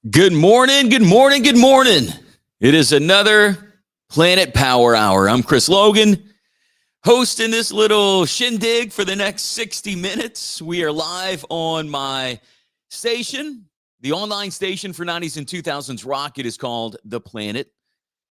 Good morning, good morning, good morning. It is another Planet Power Hour. I'm Chris Logan, hosting this little shindig for the next 60 minutes. We are live on my station, the online station for 90s and 2000s rock. It is called The Planet.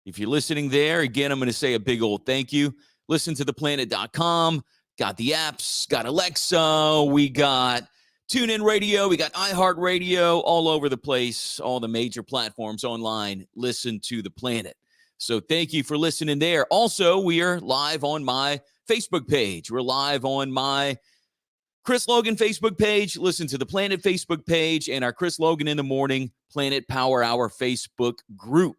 If you're listening there, again, I'm going to say a big old thank you. Listen to theplanet.com. Got the apps, got Alexa, we got TuneIn Radio, we got iHeartRadio, all over the place, all the major platforms online. Listen to The Planet. So thank you for listening there. Also, we are live on my Facebook page. We're live on my Chris Logan Facebook page. Listen to The Planet Facebook page and our Chris Logan in the Morning Planet Power Hour Facebook group.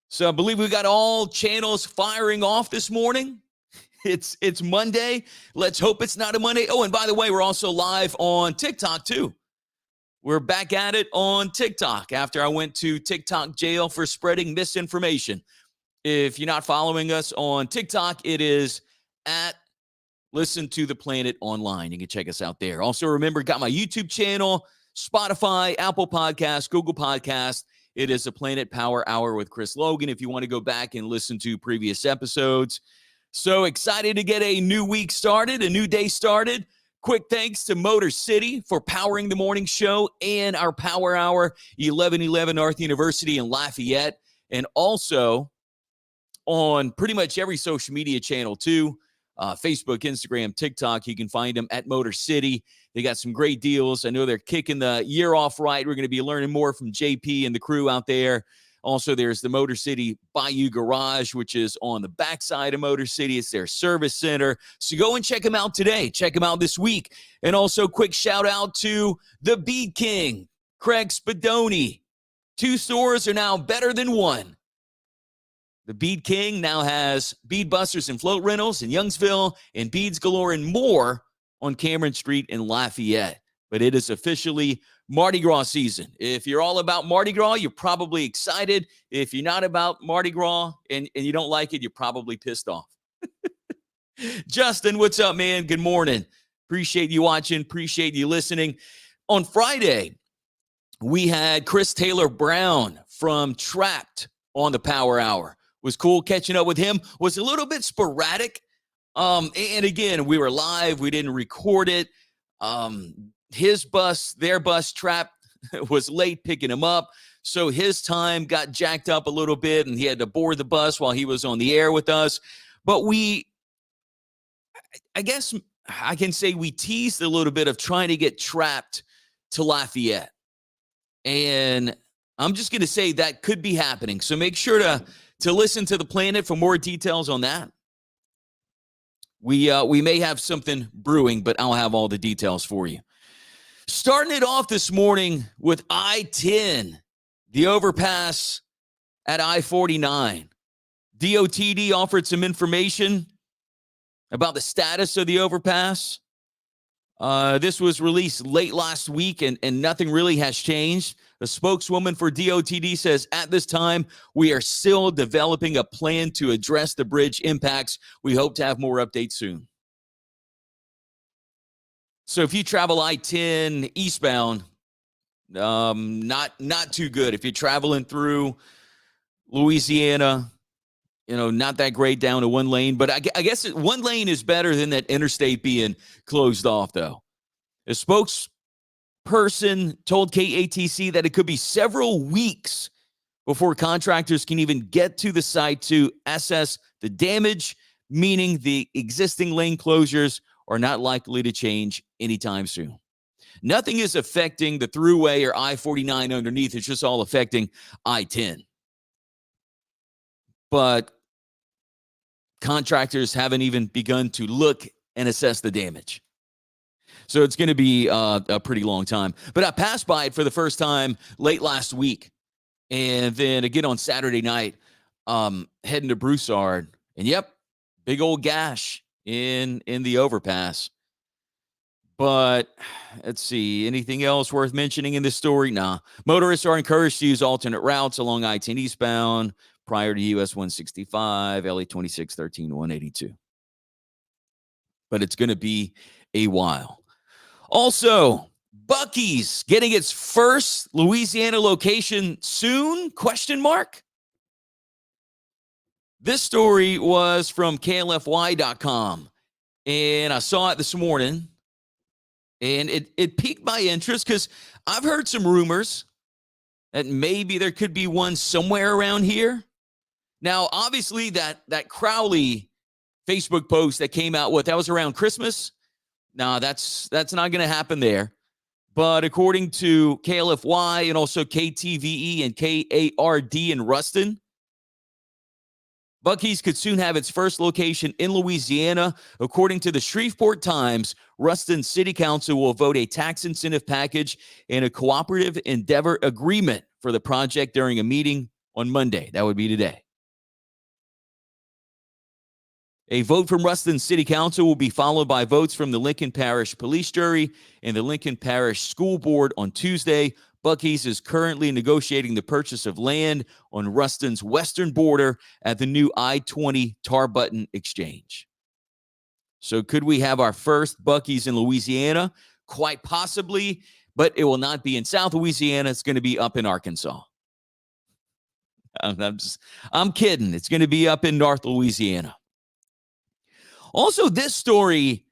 So I believe we got all channels firing off this morning. It's Monday. Let's hope it's not a Monday. Oh, and by the way, we're also live on TikTok too. We're back at it on TikTok after I went to TikTok jail for spreading misinformation. If you're not following us on TikTok, it is at Listen to the Planet Online. You can check us out there. Also, remember, got my YouTube channel, Spotify, Apple Podcasts, Google Podcasts. It is a Planet Power Hour with Chris Logan if you want to go back and listen to previous episodes. So excited to get a new week started, a new day started. Quick thanks to Motor City for powering the morning show and our Power Hour, 1111 North University in Lafayette, and also on pretty much every social media channel too, Facebook, Instagram, TikTok. You can find them at Motor City. They got some great deals. I know they're kicking the year off right. We're going to be learning more from JP and the crew out there. Also, there's the Motor City Bayou Garage, which is on the backside of Motor City. It's their service center. So go and check them out today. Check them out this week. And also, quick shout out to the Bead King, Craig Spadoni. 2 stores are now better than one. The Bead King now has bead busters and float rentals in Youngsville and beads galore and more on Cameron Street in Lafayette. But it is officially Mardi Gras season. If you're all about Mardi Gras, you're probably excited. If you're not about Mardi Gras and you don't like it, you're probably pissed off. Justin, what's up, man? Good morning. Appreciate you watching. Appreciate you listening. On Friday, we had Chris Taylor Brown from Trapped on the Power Hour. Was cool catching up with him. Was a little bit sporadic. And again, we were live. We didn't record it. Their bus Trapped was late picking him up. So his time got jacked up a little bit and he had to board the bus while he was on the air with us. But I guess I can say we teased a little bit of trying to get Trapped to Lafayette. And I'm just going to say that could be happening. So make sure to listen to The Planet for more details on that. We may have something brewing, but I'll have all the details for you. Starting it off this morning with I-10, the overpass at I-49. DOTD offered some information about the status of the overpass. This was released late last week, and nothing really has changed. The spokeswoman for DOTD says, at this time, we are still developing a plan to address the bridge impacts. We hope to have more updates soon. So if you travel I-10 eastbound, not too good. If you're traveling through Louisiana, not that great down to one lane. But I guess one lane is better than that interstate being closed off, though. A spokesperson told KATC that it could be several weeks before contractors can even get to the site to assess the damage, meaning the existing lane closures are not likely to change anytime soon. Nothing is affecting the thruway or I-49 underneath. It's just all affecting I-10. But contractors haven't even begun to look and assess the damage. So it's going to be a pretty long time. But I passed by it for the first time late last week. And then again on Saturday night, heading to Broussard. And yep, big old gash in the overpass. But let's see, anything else worth mentioning in this story? Nah. Motorists are encouraged to use alternate routes along I-10 eastbound prior to US 165, LA 26, 13, 182. But it's going to be a while. Also, Buc-ees getting its first Louisiana location soon? Question mark. This story was from klfy.com, and I saw it this morning, and it piqued my interest because I've heard some rumors that maybe there could be one somewhere around here. Now, obviously, that Crowley Facebook post that came out, that was around Christmas? No, that's not going to happen there. But according to KLFY and also KTVE and KARD in Ruston, Buc-ees could soon have its first location in Louisiana. According to the Shreveport Times, Ruston City Council will vote a tax incentive package and a cooperative endeavor agreement for the project during a meeting on Monday. That would be today. A vote from Ruston City Council will be followed by votes from the Lincoln Parish Police Jury and the Lincoln Parish School Board on Tuesday. Buc-ees is currently negotiating the purchase of land on Ruston's western border at the new I-20 Tar-Button Exchange. So could we have our first Buc-ees in Louisiana? Quite possibly, but it will not be in South Louisiana. It's going to be up in Arkansas. I'm kidding. It's going to be up in North Louisiana. Also, this story,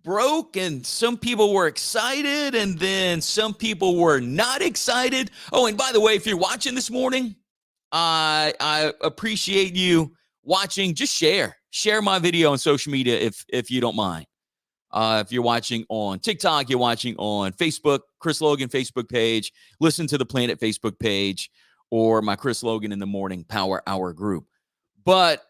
broke, and some people were excited, and then some people were not excited. Oh, and by the way, if you're watching this morning, I appreciate you watching. Just share my video on social media if you don't mind. If you're watching on TikTok, you're watching on Facebook, Chris Logan Facebook page, listen to the Planet Facebook page, or my Chris Logan in the Morning Power Hour group. But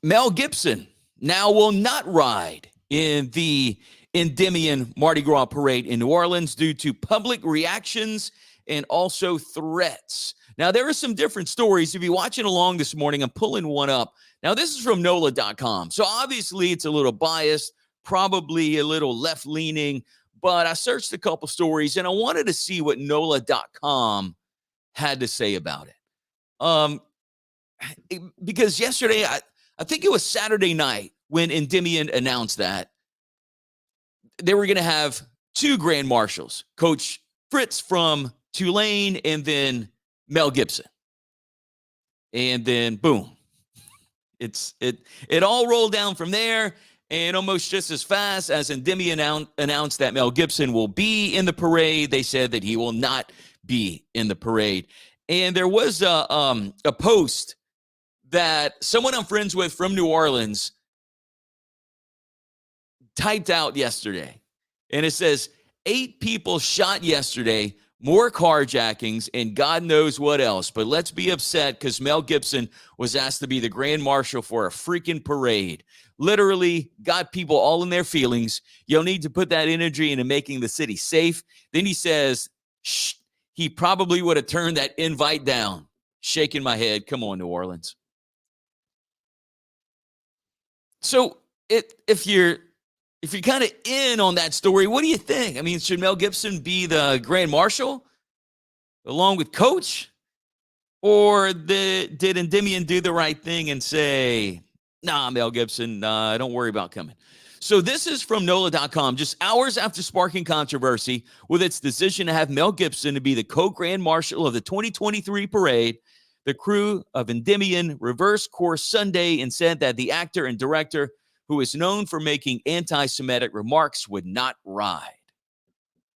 Mel Gibson now will not ride in the Endmyion Mardi Gras parade in New Orleans due to public reactions and also threats. Now, there are some different stories. If you're watching along this morning, I'm pulling one up. Now, this is from NOLA.com. So obviously, it's a little biased, probably a little left-leaning, but I searched a couple stories, and I wanted to see what NOLA.com had to say about it. Because yesterday, I think it was Saturday night when Endmyion announced that they were going to have two grand marshals, Coach Fritz from Tulane and then Mel Gibson. And then boom, it all rolled down from there. And almost just as fast as Endmyion announced that Mel Gibson will be in the parade, they said that he will not be in the parade. And there was a post that someone I'm friends with from New Orleans typed out yesterday. And it says, 8 people shot yesterday, more carjackings, and God knows what else. But let's be upset because Mel Gibson was asked to be the grand marshal for a freaking parade. Literally got people all in their feelings. You'll need to put that energy into making the city safe. Then he says, he probably would have turned that invite down. Shaking my head. Come on, New Orleans. So if you're kind of in on that story, what do you think? I mean, should Mel Gibson be the grand marshal along with Coach? Or did Endmyion do the right thing and say, nah, Mel Gibson, don't worry about coming? So this is from NOLA.com, just hours after sparking controversy with its decision to have Mel Gibson to be the co-grand marshal of the 2023 parade. The crew of Endmyion reversed course Sunday and said that the actor and director, who is known for making anti-Semitic remarks, would not ride.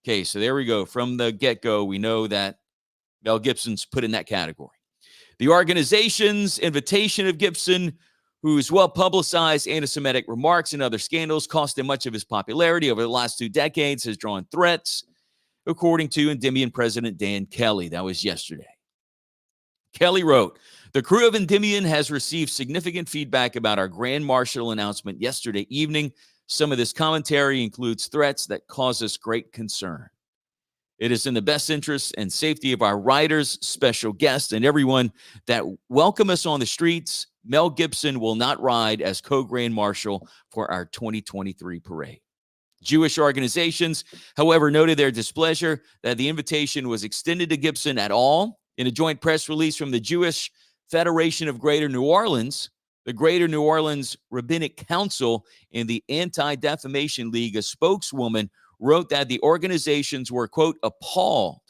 Okay, so there we go. From the get-go, we know that Mel Gibson's put in that category. The organization's invitation of Gibson, whose well-publicized anti-Semitic remarks and other scandals cost him much of his popularity over the last 2 decades, has drawn threats, according to Endmyion President Dan Kelly. That was yesterday. Kelly wrote, the crew of Endmyion has received significant feedback about our grand marshal announcement yesterday evening. Some of this commentary includes threats that cause us great concern. It is in the best interest and safety of our riders, special guests, and everyone that welcome us on the streets. Mel Gibson will not ride as co-grand marshal for our 2023 parade. Jewish organizations, however, noted their displeasure that the invitation was extended to Gibson at all. In a joint press release from the Jewish Federation of Greater New Orleans, The Greater New Orleans Rabbinic Council and the Anti-Defamation League, a spokeswoman, wrote that the organizations were, quote, appalled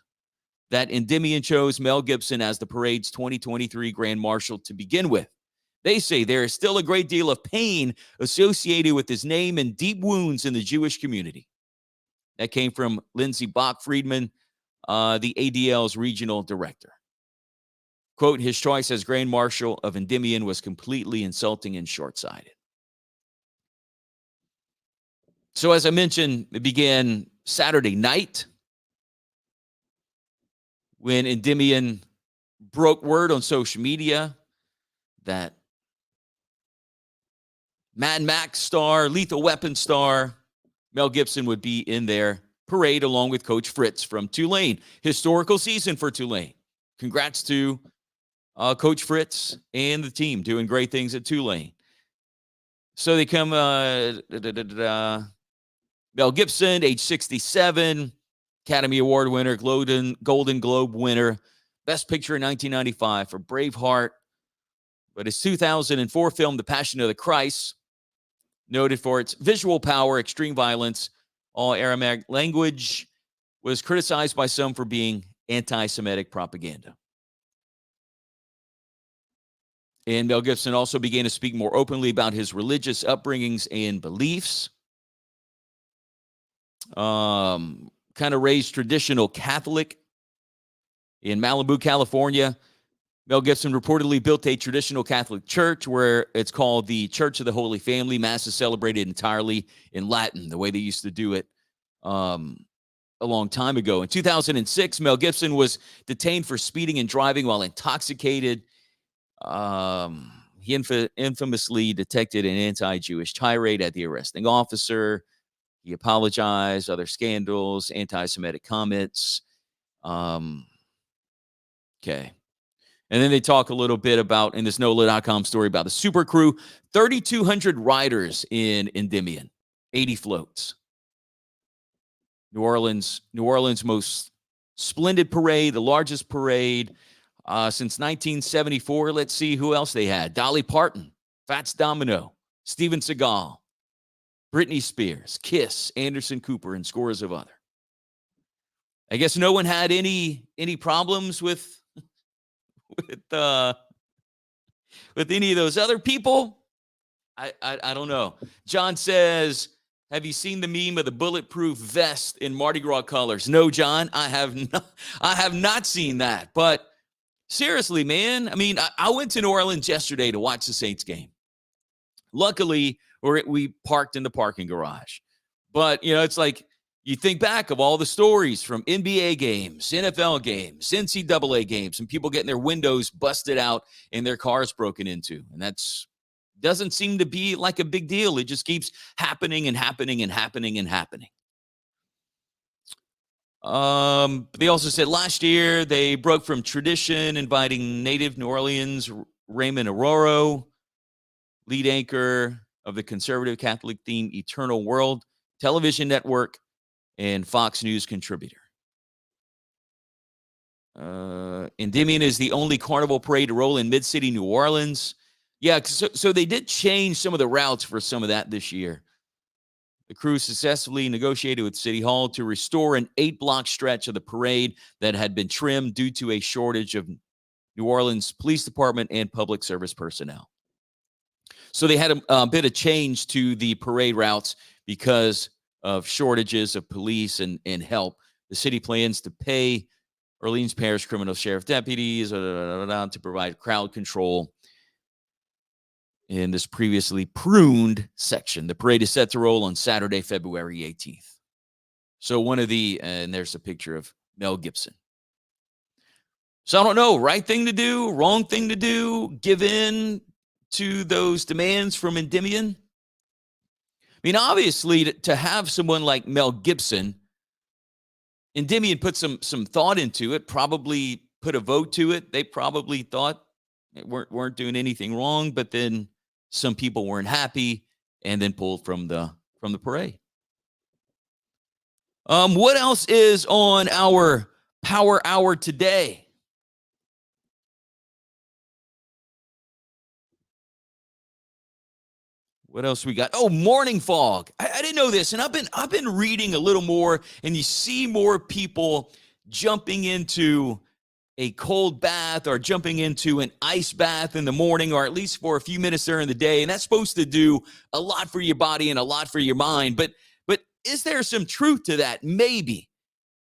that Endmyion chose Mel Gibson as the parade's 2023 Grand Marshal to begin with. They say there is still a great deal of pain associated with his name and deep wounds in the Jewish community. That came from Lindsay Bach-Friedman, the ADL's regional director. Quote, his choice as Grand Marshal of Endmyion was completely insulting and short-sighted. So as I mentioned, it began Saturday night when Endmyion broke word on social media that Mad Max star, Lethal Weapon star, Mel Gibson would be in their parade along with Coach Fritz from Tulane. Historical season for Tulane. Congrats to Coach Fritz and the team doing great things at Tulane. So they come, Mel Gibson, age 67, Academy Award winner, Golden Globe winner, Best Picture in 1995 for Braveheart. But his 2004 film, The Passion of the Christ, noted for its visual power, extreme violence, all Aramaic language, was criticized by some for being anti-Semitic propaganda. And Mel Gibson also began to speak more openly about his religious upbringings and beliefs. Kind of raised traditional Catholic in Malibu, California. Mel Gibson reportedly built a traditional Catholic church where it's called the Church of the Holy Family. Mass is celebrated entirely in Latin, the way they used to do it a long time ago. In 2006, Mel Gibson was detained for speeding and driving while intoxicated. He infamously detected an anti-Jewish tirade at the arresting officer. He apologized, other scandals, anti-Semitic comments. Okay. And then they talk a little bit about, in this NOLA.com story, about the super crew, 3,200 riders in Endmyion, 80 floats. New Orleans' most splendid parade, the largest parade since 1974. Let's see who else they had. Dolly Parton, Fats Domino, Steven Seagal, Britney Spears, Kiss, Anderson Cooper, and scores of other. I guess no one had any problems with any of those other people. I don't know. John says, have you seen the meme of the bulletproof vest in Mardi Gras colors? No, John, I have not seen that. But seriously, man, I mean, I went to New Orleans yesterday to watch the Saints game. Luckily, we parked in the parking garage. But, it's like you think back of all the stories from NBA games, NFL games, NCAA games, and people getting their windows busted out and their cars broken into. And that's doesn't seem to be like a big deal. It just keeps happening and happening and happening and happening. They also said last year they broke from tradition, inviting native New Orleans Raymond Aroro, lead anchor of the conservative Catholic themed Eternal World television network and Fox News contributor. Endmyion is the only carnival parade to roll in mid-city New Orleans. Yeah, so they did change some of the routes for some of that this year. The crew successfully negotiated with City Hall to restore an 8-block stretch of the parade that had been trimmed due to a shortage of New Orleans Police Department and public service personnel. So they had a bit of change to the parade routes because of shortages of police and help. The city plans to pay Orleans Parish criminal sheriff deputies to provide crowd control in this previously pruned section. The parade is set to roll on Saturday, February 18th. So and there's a picture of Mel Gibson. So I don't know, right thing to do, wrong thing to do, give in to those demands from Endmyion? I mean, obviously, to have someone like Mel Gibson, Endmyion put some thought into it, probably put a vote to it. They probably thought they weren't doing anything wrong, but then some people weren't happy and then pulled from the parade. What else is on our Power Hour today? What else we got? Oh, morning fog. I didn't know this, and I've been reading a little more, and you see more people jumping into a cold bath or jumping into an ice bath in the morning, or at least for a few minutes during the day, and that's supposed to do a lot for your body and a lot for your mind. But is there some truth to that? Maybe.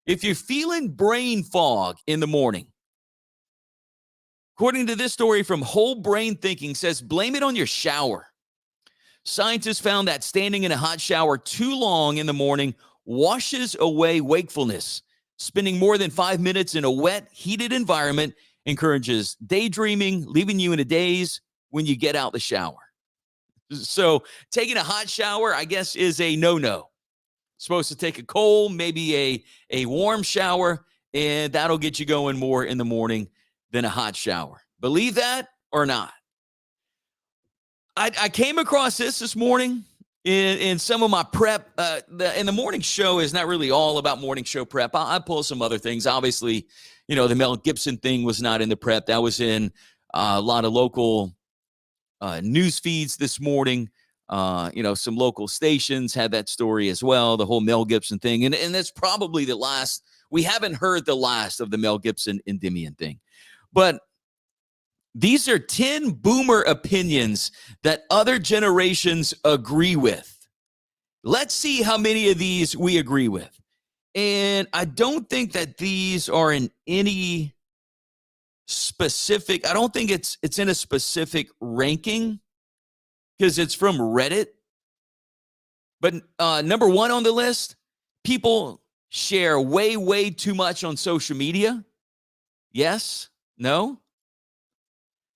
If you're feeling brain fog in the morning, according to this story from Whole Brain Thinking, says blame it on your shower. Scientists found that standing in a hot shower too long in the morning washes away wakefulness. Spending more than 5 minutes in a wet, heated environment encourages daydreaming, leaving you in a daze when you get out the shower. So taking a hot shower, I guess, is a no-no. Supposed to take a cold, maybe a warm shower, and that'll get you going more in the morning than a hot shower. Believe that or not? I came across this morning in some of my prep. And the morning show is not really all about morning show prep. I pull some other things. Obviously, the Mel Gibson thing was not in the prep. That was in a lot of local news feeds this morning. Some local stations had that story as well, the whole Mel Gibson thing. And that's probably the last. We haven't heard the last of the Mel Gibson Endmyion thing. But these are 10 boomer opinions that other generations agree with. Let's see how many of these we agree with. And I don't think that these are in any specific, I don't think it's in a specific ranking because it's from Reddit. But number one on the list, people share way, way too much on social media. Yes? No?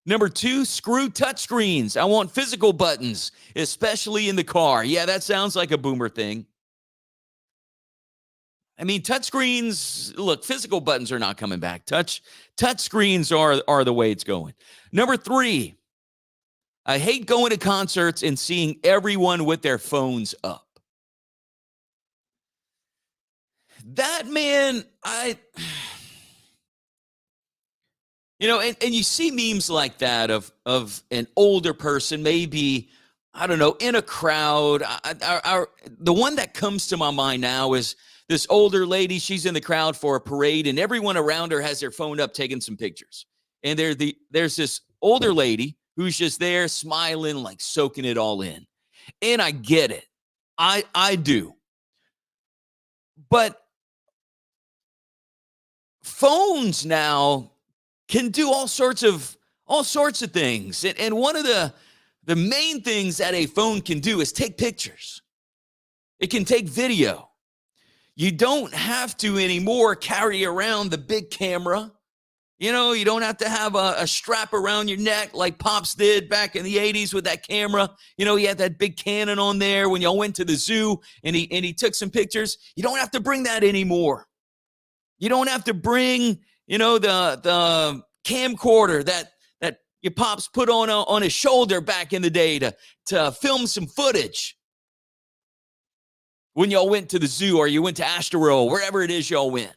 Number two, screw touchscreens. I want physical buttons, especially in the car. Yeah, that sounds like a boomer thing. I mean, touchscreens, look, physical buttons are not coming back. Touchscreens are the way it's going. Number three, I hate going to concerts and seeing everyone with their phones up. That, man, and you see memes like that of an older person, maybe, I don't know, in a crowd. The one that comes to my mind now is this older lady. She's in the crowd for a parade, and everyone around her has their phone up taking some pictures. And there's this older lady who's just there smiling, like soaking it all in. And I get it. I do. But phones now can do all sorts of things. And one of the main things that a phone can do is take pictures. It can take video. You don't have to anymore carry around the big camera. You don't have to have a strap around your neck like Pops did back in the 80s with that camera. He had that big Canon on there when y'all went to the zoo and he took some pictures. You don't have to bring that anymore. You don't have to bring the camcorder that your pops put on his shoulder back in the day to film some footage when y'all went to the zoo or you went to Astro, wherever it is y'all went.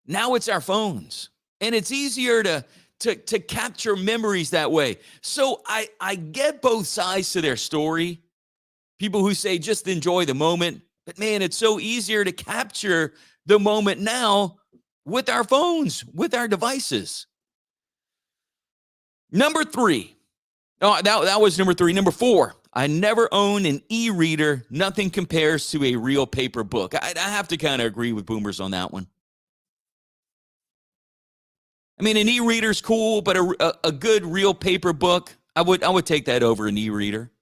Now it's our phones, and it's easier to capture memories that way. So I get both sides to their story. People who say just enjoy the moment, but man, it's so easier to capture the moment now with our phones, with our devices. Number three. Oh, that was number three. Number four, I never own an e-reader. Nothing compares to a real paper book. I have to kind of agree with boomers on that one. I mean, an e-reader's cool, but a good real paper book, I would take that over an e-reader.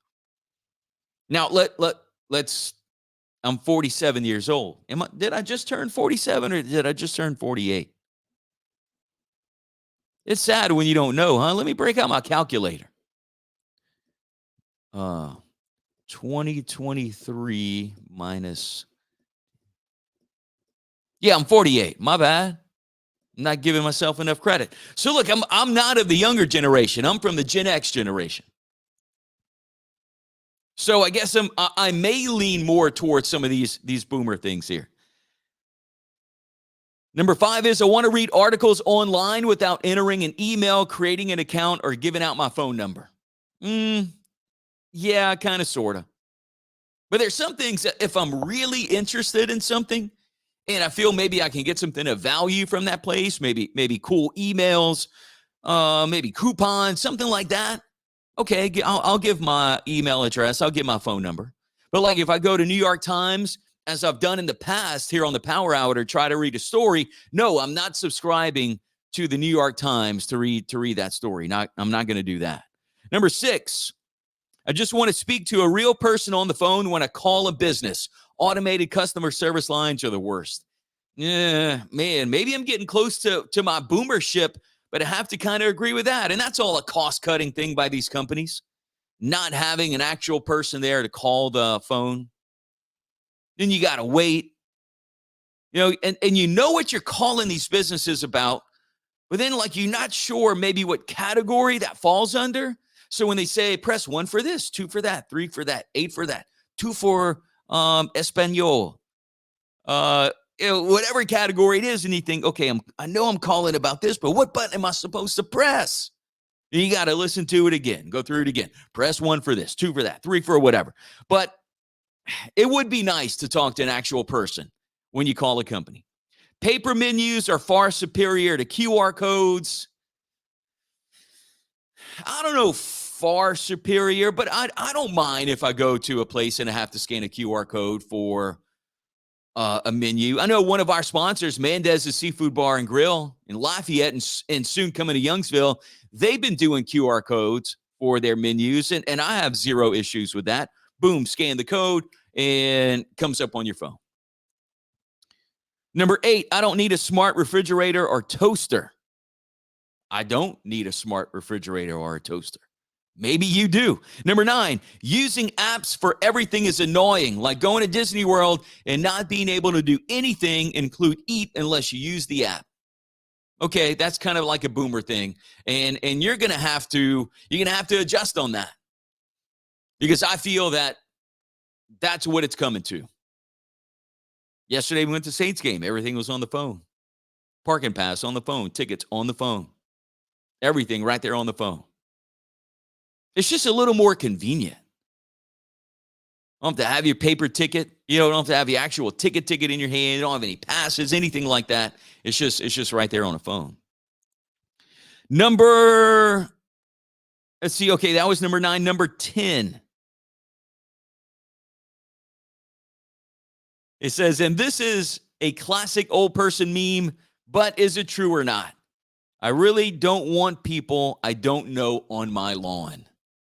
Now, let's. I'm 47 years old. Did I just turn 47 or did I just turn 48? It's sad when you don't know, huh? Let me break out my calculator. 2023 minus. Yeah, I'm 48. My bad. I'm not giving myself enough credit. So look, I'm not of the younger generation. I'm from the Gen X generation. So I guess I may lean more towards some of these boomer things here. Number five is I want to read articles online without entering an email, creating an account, or giving out my phone number. Yeah, kind of, sort of. But there's some things that if I'm really interested in something and I feel maybe I can get something of value from that place, maybe cool emails, maybe coupons, something like that. Okay, I'll give my email address. I'll give my phone number. But like if I go to New York Times, as I've done in the past here on the Power Hour to try to read a story, no, I'm not subscribing to the New York Times to read that story. I'm not going to do that. Number 6, I just want to speak to a real person on the phone when I call a business. Automated customer service lines are the worst. Yeah, man, maybe I'm getting close to my boomership, but I have to kind of agree with that. And that's all a cost-cutting thing by these companies, not having an actual person there to call the phone. Then you got to wait, and you know what you're calling these businesses about, but then like you're not sure maybe what category that falls under. So when they say press 1 for this, 2 for that, 3 for that, 8 for that, 2 for Espanol, whatever category it is, and you think, okay, I know I'm calling about this, but what button am I supposed to press? And you got to listen to it again, go through it again. Press 1 for this, 2 for that, 3 for whatever. But it would be nice to talk to an actual person when you call a company. Paper menus are far superior to QR codes. I don't know, far superior, but I don't mind if I go to a place and I have to scan a QR code for a menu. I know one of our sponsors, Mendez's Seafood Bar and Grill in Lafayette and soon coming to Youngsville, they've been doing QR codes for their menus, and I have zero issues with that. Boom, scan the code, and comes up on your phone. Number 8, I don't need a smart refrigerator or toaster. I don't need a smart refrigerator or a toaster. Maybe you do. Number 9, using apps for everything is annoying, like going to Disney World and not being able to do anything, include eat, unless you use the app. Okay, that's kind of like a boomer thing, and you're gonna have to adjust on that, because I feel that that's what it's coming to. Yesterday we went to Saints game. Everything was on the phone. Parking pass on the phone. Tickets on the phone. Everything right there on the phone. It's just a little more convenient. You don't have to have your paper ticket. You don't have to have the actual ticket in your hand. You don't have any passes, anything like that. It's just right there on a phone. Let's see. Okay, that was number 9. Number 10. It says, and this is a classic old person meme, but is it true or not? I really don't want people I don't know on my lawn.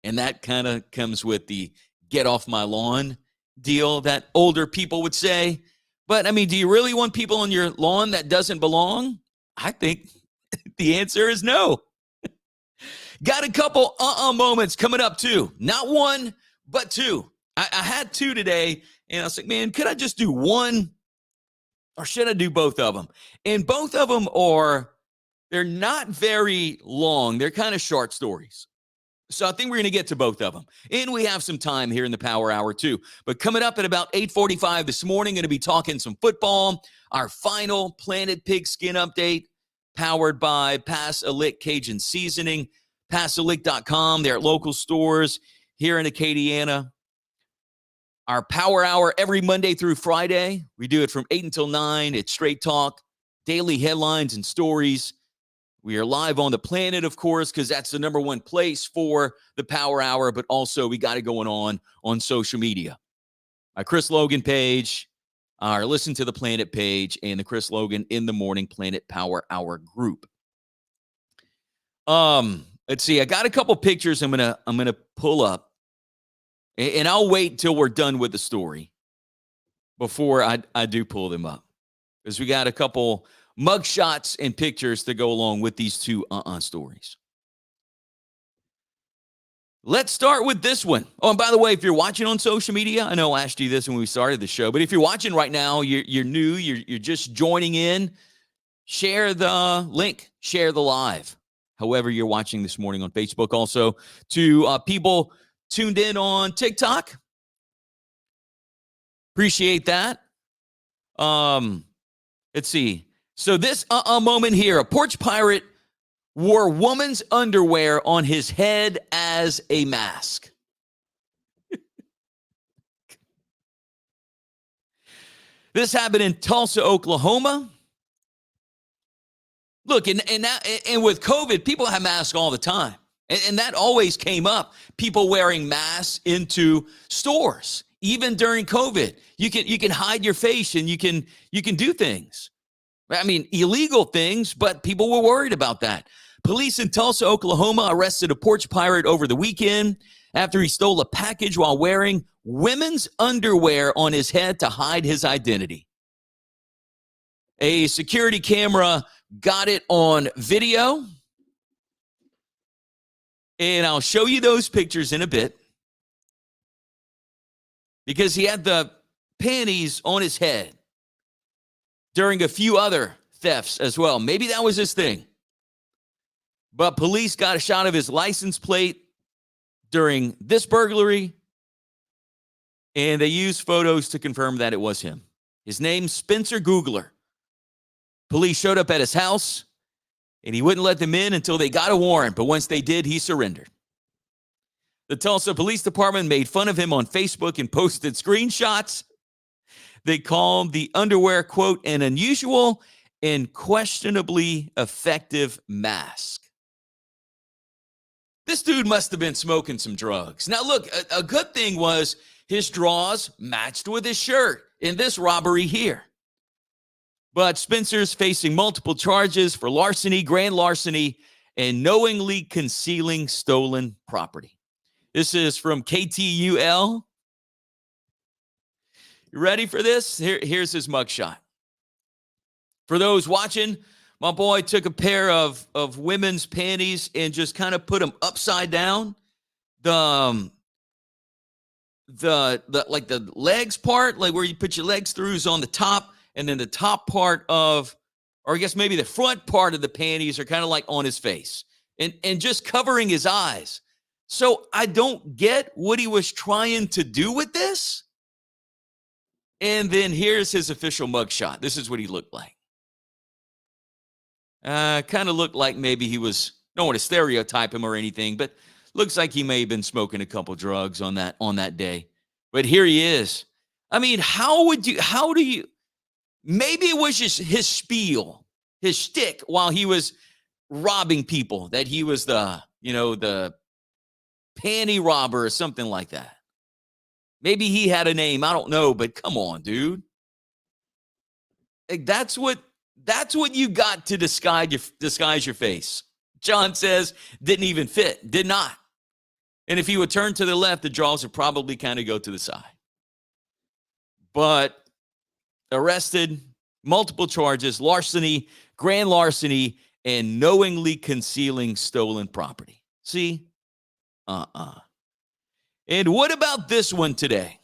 And that kind of comes with the get off my lawn deal that older people would say. But I mean, do you really want people on your lawn that doesn't belong? I think the answer is no. Got a couple moments coming up too. Not one, but 2. I had 2 today, and I was like, man, could I just do one? Or should I do both of them? And both of them they're not very long. They're kind of short stories. So I think we're going to get to both of them. And we have some time here in the Power Hour too. But coming up at about 8:45 this morning, going to be talking some football. Our final Planet Pigskin update, powered by Pass a Lick Cajun Seasoning. PassALick.com. They're at local stores here in Acadiana. Our Power Hour every Monday through Friday. We do it from 8 until 9. It's straight talk, daily headlines and stories. We are live on the planet, of course, because that's the number one place for the Power Hour, but also we got it going on social media. My Chris Logan page, our Listen to the Planet page, and the Chris Logan in the Morning Planet Power Hour group. Let's see. I got a couple pictures I'm gonna pull up, and I'll wait till we're done with the story before I do pull them up, because we got a couple mug shots and pictures to go along with these 2 stories. Let's start with this one. Oh, and by the way, if you're watching on social media, I know I asked you this when we started the show, but if you're watching right now, you're new, you're just joining in, share the link, share the live. However you're watching this morning on Facebook. Also to people tuned in on TikTok. Appreciate that. Let's see. So this moment here, a porch pirate wore woman's underwear on his head as a mask. This happened in Tulsa, Oklahoma. Look, and with COVID, people have masks all the time. And that always came up. People wearing masks into stores, even during COVID. You can hide your face and you can do things. I mean, illegal things, but people were worried about that. Police in Tulsa, Oklahoma arrested a porch pirate over the weekend after he stole a package while wearing women's underwear on his head to hide his identity. A security camera got it on video. And I'll show you those pictures in a bit. Because he had the panties on his head during a few other thefts as well. Maybe that was his thing. But police got a shot of his license plate during this burglary. And they used photos to confirm that it was him. His name's Spencer Googler. Police showed up at his house. And he wouldn't let them in until they got a warrant. But once they did, he surrendered. The Tulsa Police Department made fun of him on Facebook and posted screenshots. They called the underwear, quote, an unusual and questionably effective mask. This dude must have been smoking some drugs. Now, look, a good thing was his drawers matched with his shirt in this robbery here. But Spencer's facing multiple charges for larceny, grand larceny, and knowingly concealing stolen property. This is from KTUL. You ready for this? Here's his mugshot. For those watching, my boy took a pair of women's panties and just kind of put them upside down. The legs part, like where you put your legs through, is on the top. And then the top part of, or I guess maybe the front part of the panties are kind of like on his face and just covering his eyes. So I don't get what he was trying to do with this. And then here's his official mugshot. This is what he looked like. Kind of looked like maybe he was, don't want to stereotype him or anything, but looks like he may have been smoking a couple drugs on that day. But here he is. I mean, how do you, maybe it was just his spiel, his shtick while he was robbing people, that he was the panty robber or something like that. Maybe he had a name. I don't know, but come on, dude. Like, that's what you got to disguise your face. John says didn't even fit, did not. And if he would turn to the left, the drawers would probably kind of go to the side. But arrested, multiple charges, larceny, grand larceny, and knowingly concealing stolen property. See? And what about this one today?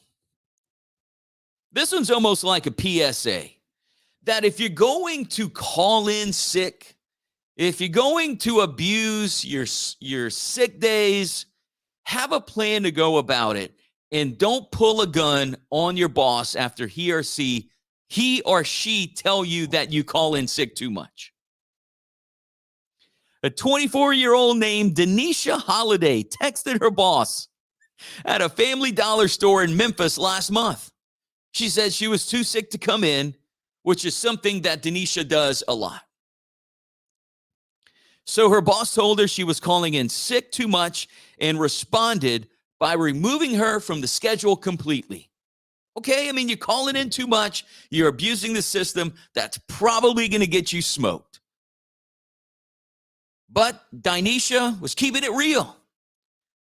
This one's almost like a PSA. That if you're going to call in sick, if you're going to abuse your sick days, have a plan to go about it. And don't pull a gun on your boss after he or she tell you that you call in sick too much. A 24-year-old named Denisha Holiday texted her boss at a Family Dollar store in Memphis last month. She said she was too sick to come in, which is something that Denisha does a lot. So her boss told her she was calling in sick too much and responded by removing her from the schedule completely. Okay, I mean, you're calling in too much. You're abusing the system. That's probably going to get you smoked. But Denisha was keeping it real.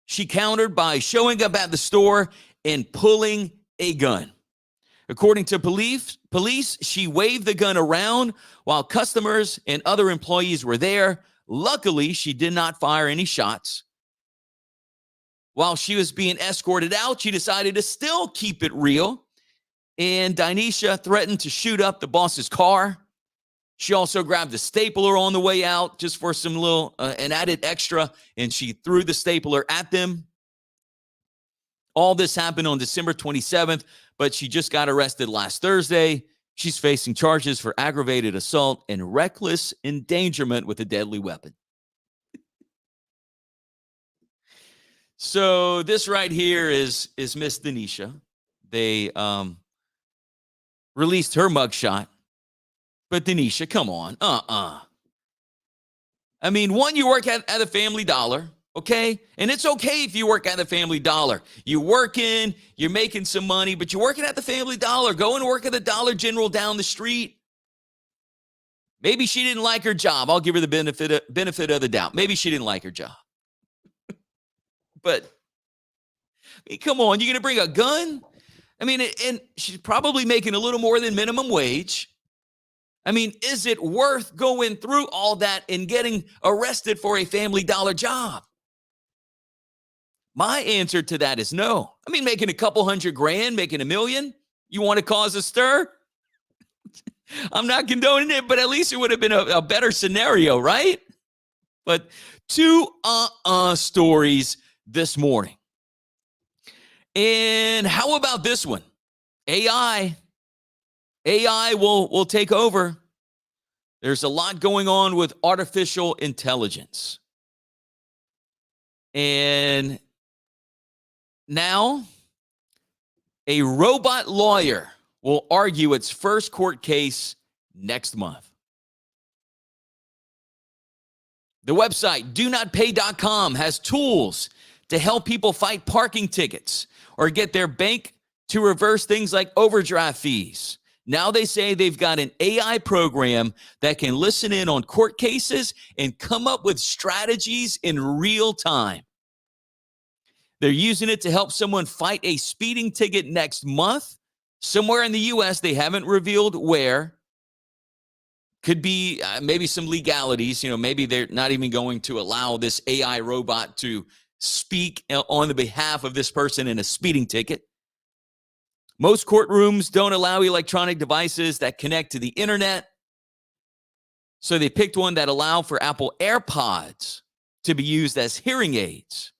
She countered by showing up at the store and pulling a gun. According to police, she waved the gun around while customers and other employees were there. Luckily, she did not fire any shots. While she was being escorted out, she decided to still keep it real. And Denisha threatened to shoot up the boss's car. She also grabbed a stapler on the way out just for some little, an added extra, and she threw the stapler at them. All this happened on December 27th, but she just got arrested last Thursday. She's facing charges for aggravated assault and reckless endangerment with a deadly weapon. So this right here is Miss Denisha. They released her mugshot. But Denisha, come on. I mean, one, you work at the Family Dollar, okay? And it's okay if you work at the Family Dollar. You're working, you're making some money, but you're working at the Family Dollar. Go and work at the Dollar General down the street. Maybe she didn't like her job. I'll give her the benefit of the doubt. Maybe she didn't like her job. But, I mean, come on, you're going to bring a gun? I mean, and she's probably making a little more than minimum wage. I mean, is it worth going through all that and getting arrested for a Family Dollar job? My answer to that is no. I mean, making a couple $100,000, making $1 million, you want to cause a stir? I'm not condoning it, but at least it would have been a better scenario, right? But two stories this morning. And how about this one? AI will take over. There's a lot going on with artificial intelligence. And now a robot lawyer will argue its first court case next month. The website donotpay.com has tools to help people fight parking tickets or get their bank to reverse things like overdraft fees. Now they say they've got an AI program that can listen in on court cases and come up with strategies in real time. They're using it to help someone fight a speeding ticket next month. Somewhere in the U.S., they haven't revealed where. Could be maybe some legalities. Maybe they're not even going to allow this AI robot to speak on the behalf of this person in a speeding ticket. Most courtrooms don't allow electronic devices that connect to the internet. So they picked one that allowed for Apple AirPods to be used as hearing aids.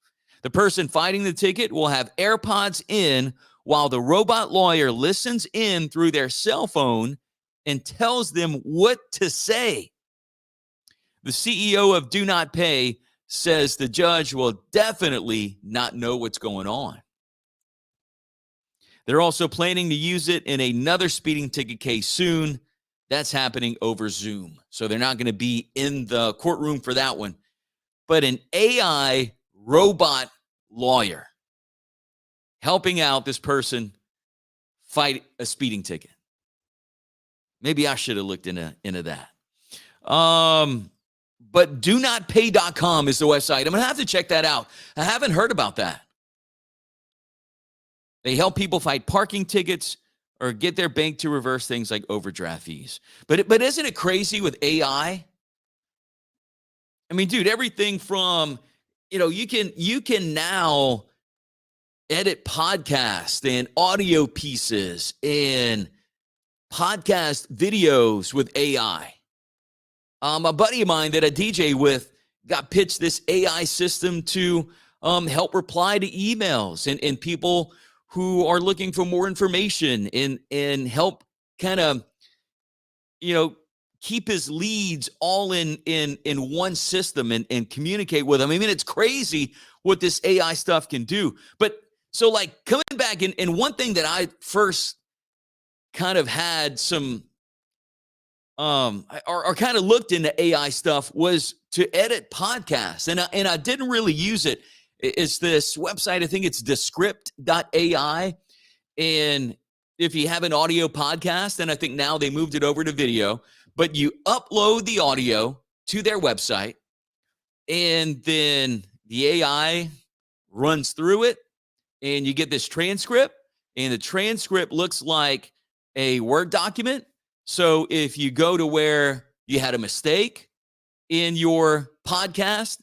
The person fighting the ticket will have AirPods in while the robot lawyer listens in through their cell phone and tells them what to say. The CEO of Do Not Pay says the judge will definitely not know what's going on. They're also planning to use it in another speeding ticket case soon. That's happening over Zoom. So they're not going to be in the courtroom for that one. But an AI robot lawyer helping out this person fight a speeding ticket. Maybe I should have looked into that. But donotpay.com is the website. I'm going to have to check that out. I haven't heard about that. They help people fight parking tickets or get their bank to reverse things like overdraft fees. But isn't it crazy with AI? I mean, dude, everything from, you can now edit podcasts and audio pieces and podcast videos with AI. A buddy of mine that I DJ with got pitched this AI system to help reply to emails and people who are looking for more information and help kind of, keep his leads all in one system and communicate with them. I mean, it's crazy what this AI stuff can do. But so like coming back and one thing that I first kind of had some or kind of looked into AI stuff was to edit podcasts. And I didn't really use it. It's this website, I think it's Descript.ai. And if you have an audio podcast, and I think now they moved it over to video, but you upload the audio to their website, and then the AI runs through it, and you get this transcript, and the transcript looks like a Word document. So if you go to where you had a mistake in your podcast,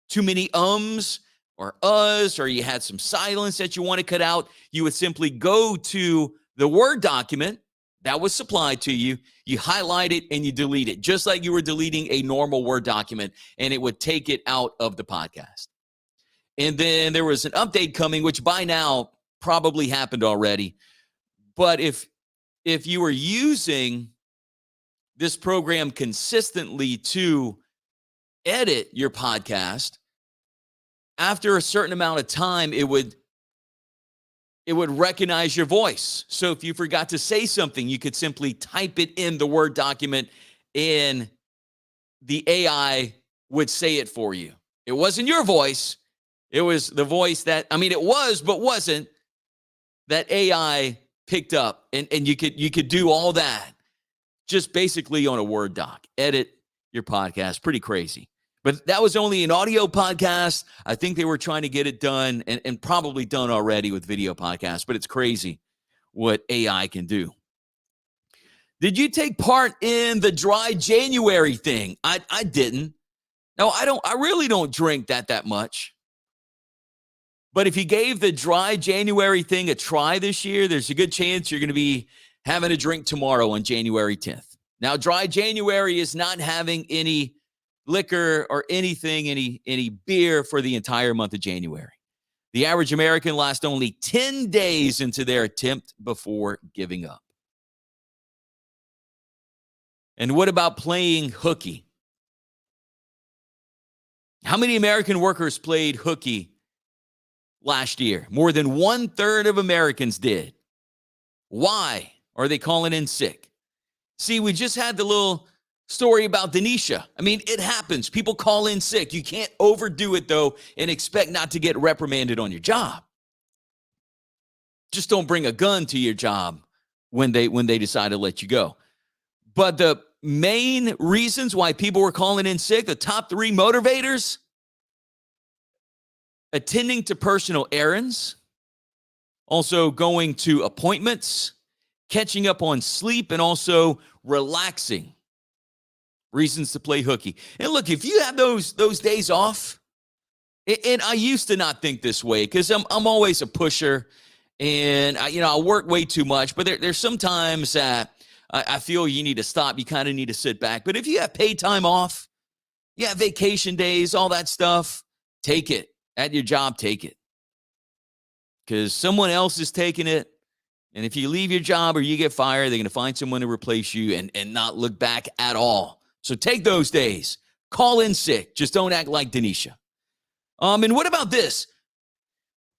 too many ums or uhs, or you had some silence that you want to cut out, you would simply go to the Word document that was supplied to you, you highlight it, and you delete it, just like you were deleting a normal Word document, and it would take it out of the podcast. And then there was an update coming, which by now probably happened already. But if you were using this program consistently to edit your podcast, after a certain amount of time, it would it would recognize your voice. So if you forgot to say something, you could simply type it in the Word document and the AI would say it for you. It wasn't your voice. It was the voice that, I mean, it was, but wasn't, that AI picked up. And you could do all that just basically on a Word doc, edit your podcast. Pretty crazy. But that was only an audio podcast. I think they were trying to get it done and probably done already with video podcasts, but it's crazy what AI can do. Did you take part in the dry January thing? I didn't. No, I really don't drink that much. But if you gave the dry January thing a try this year, there's a good chance you're going to be having a drink tomorrow on January 10th. Now, dry January is not having any liquor or anything, any beer for the entire month of January. The average American lasts only 10 days into their attempt before giving up. And what about playing hooky? How many American workers played hooky last year? More than 1/3 of Americans did. Why are they calling in sick? See, we just had the little story about Denisha. I mean, it happens. People call in sick. You can't overdo it, though, and expect not to get reprimanded on your job. Just don't bring a gun to your job when they decide to let you go. But the main reasons why people were calling in sick, the top 3 motivators: attending to personal errands, also going to appointments, catching up on sleep, and also relaxing. Reasons to play hooky. And look, if you have those days off, and I used to not think this way because I'm always a pusher, and I work way too much. But there's sometimes that I feel you need to stop. You kind of need to sit back. But if you have paid time off, you have vacation days, all that stuff, take it. At your job, take it. Because someone else is taking it. And if you leave your job or you get fired, they're going to find someone to replace you and not look back at all. So take those days. Call in sick. Just don't act like Denisha. And what about this?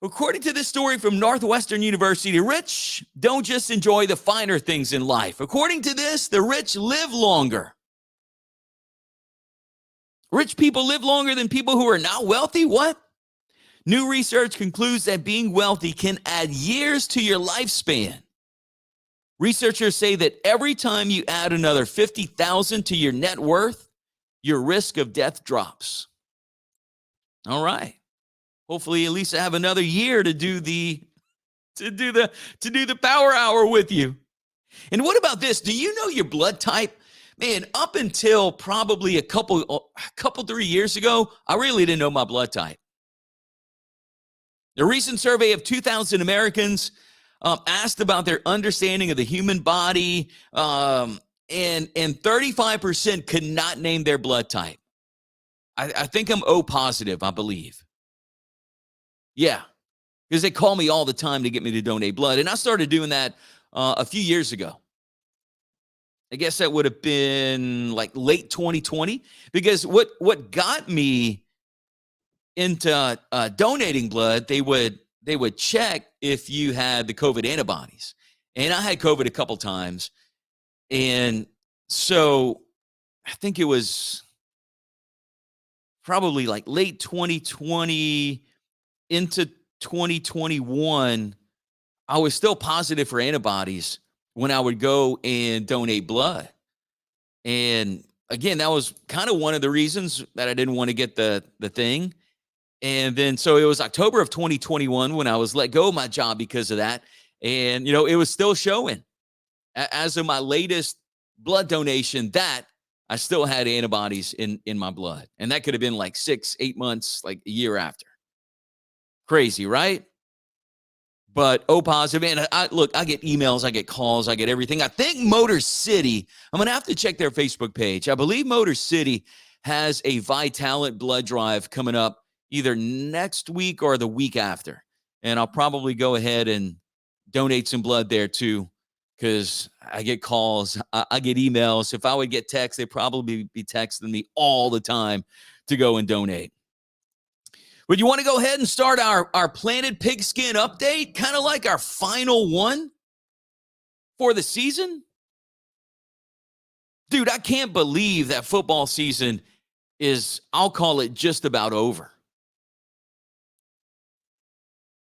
According to this story from Northwestern University, the rich don't just enjoy the finer things in life. According to this, the rich live longer. Rich people live longer than people who are not wealthy? What? New research concludes that being wealthy can add years to your lifespan. Researchers say that every time you add another $50,000 to your net worth, your risk of death drops. All right. Hopefully, at least I have another year to do the power hour with you. And what about this? Do you know your blood type? Man, up until probably a couple 3 years ago, I really didn't know my blood type. A recent survey of 2,000 Americans asked about their understanding of the human body, and 35% could not name their blood type. I think I'm O positive, I believe. Yeah, because they call me all the time to get me to donate blood, and I started doing that a few years ago. I guess that would have been like late 2020, because what got me into donating blood, they would check if you had the COVID antibodies. And I had COVID a couple times. And so I think it was probably like late 2020 into 2021. I was still positive for antibodies when I would go and donate blood. And again, that was kind of one of the reasons that I didn't want to get the thing. And then, so it was October of 2021 when I was let go of my job because of that. And, it was still showing as of my latest blood donation that I still had antibodies in my blood. And that could have been like 6-8 months, like a year after. Crazy, right? But O positive. And I get emails, I get calls, I get everything. I think Motor City, I'm going to have to check their Facebook page. I believe Motor City has a Vitalant blood drive coming up either next week or the week after. And I'll probably go ahead and donate some blood there too, because I get calls, I get emails. If I would get texts, they'd probably be texting me all the time to go and donate. Would you want to go ahead and start our Planted Pigskin update? Kind of like our final one for the season? Dude, I can't believe that football season is, I'll call it, just about over.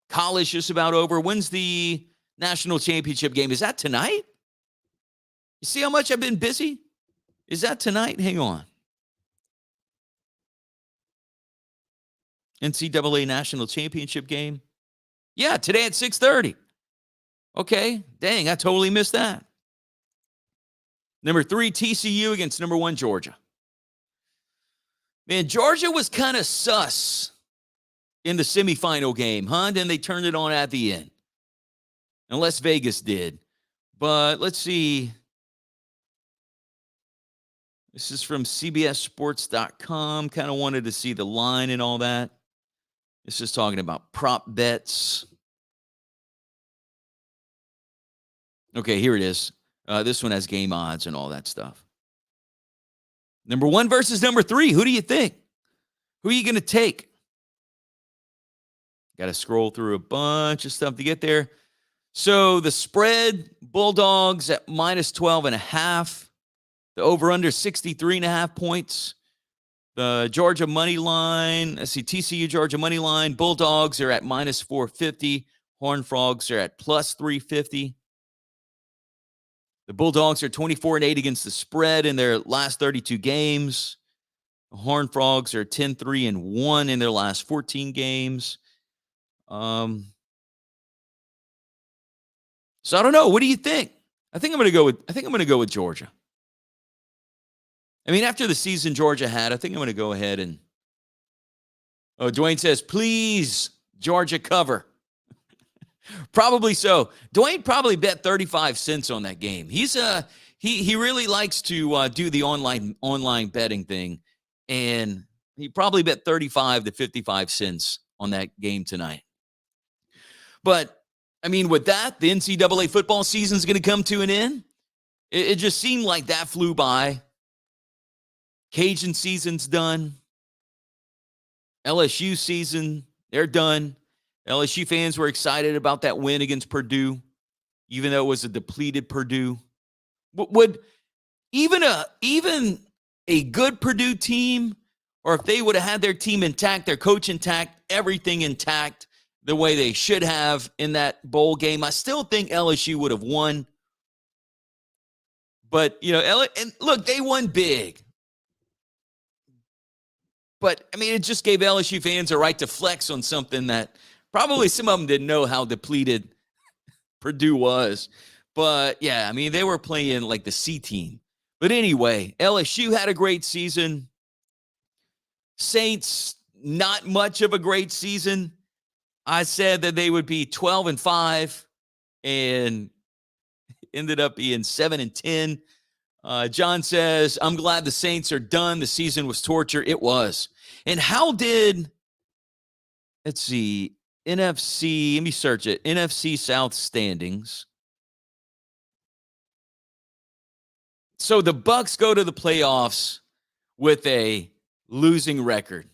College just about over. When's the national championship game? Is that tonight? You see how much I've been busy? Is that tonight? Hang on. NCAA national championship game? Yeah, today at 6:30. Okay, dang, I totally missed that. Number 3, TCU against number 1, Georgia. Man, Georgia was kind of sus in the semifinal game, huh? Then they turned it on at the end. Unless Vegas did. But let's see. This is from CBSSports.com. Kind of wanted to see the line and all that. This is talking about prop bets. Okay, here it is. This one has game odds and all that stuff. Number 1 versus number 3. Who do you think? Who are you going to take? Got to scroll through a bunch of stuff to get there. So the spread, Bulldogs at minus 12.5. The over-under 63.5 points. The Georgia money line, let's see, TCU Georgia money line. Bulldogs are at minus 450. Horned Frogs are at plus 350. The Bulldogs are 24-8 against the spread in their last 32 games. The Horned Frogs are 10-3-1 in their last 14 games. So I don't know. What do you think? I think I'm going to go with Georgia. I mean, after the season Georgia had, I think I'm going to go ahead and. Oh, Dwayne says, please, Georgia cover. Probably so. Dwayne probably bet 35 cents on that game. He's he really likes to do the online betting thing, and he probably bet 35 to 55 cents on that game tonight. But I mean, with that, the NCAA football season is going to come to an end. It just seemed like that flew by. Cajun season's done. LSU season, they're done. LSU fans were excited about that win against Purdue, even though it was a depleted Purdue. Would even a good Purdue team, or if they would have had their team intact, their coach intact, everything intact the way they should have in that bowl game, I still think LSU would have won. But, and look, they won big. But, I mean, it just gave LSU fans a right to flex on something that probably some of them didn't know how depleted Purdue was. But, yeah, I mean, they were playing like the C team. But anyway, LSU had a great season. Saints, not much of a great season. I said that they would be 12-5 and ended up being 7-10. John says, I'm glad the Saints are done. The season was torture. It was. And how did, let's see, NFC, let me search it. NFC South standings. So the Bucs go to the playoffs with a losing record.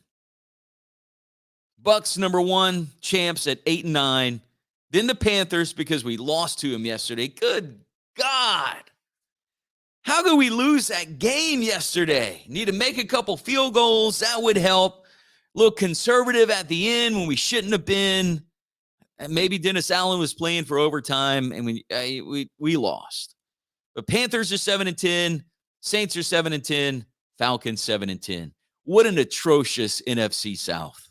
Bucs number 1, champs at 8-9. Then the Panthers, because we lost to them yesterday. Good God. How could we lose that game yesterday? Need to make a couple field goals. That would help. A little conservative at the end when we shouldn't have been. And maybe Dennis Allen was playing for overtime, and we lost. But Panthers are 7-10. Saints are 7-10. Falcons 7-10. What an atrocious NFC South.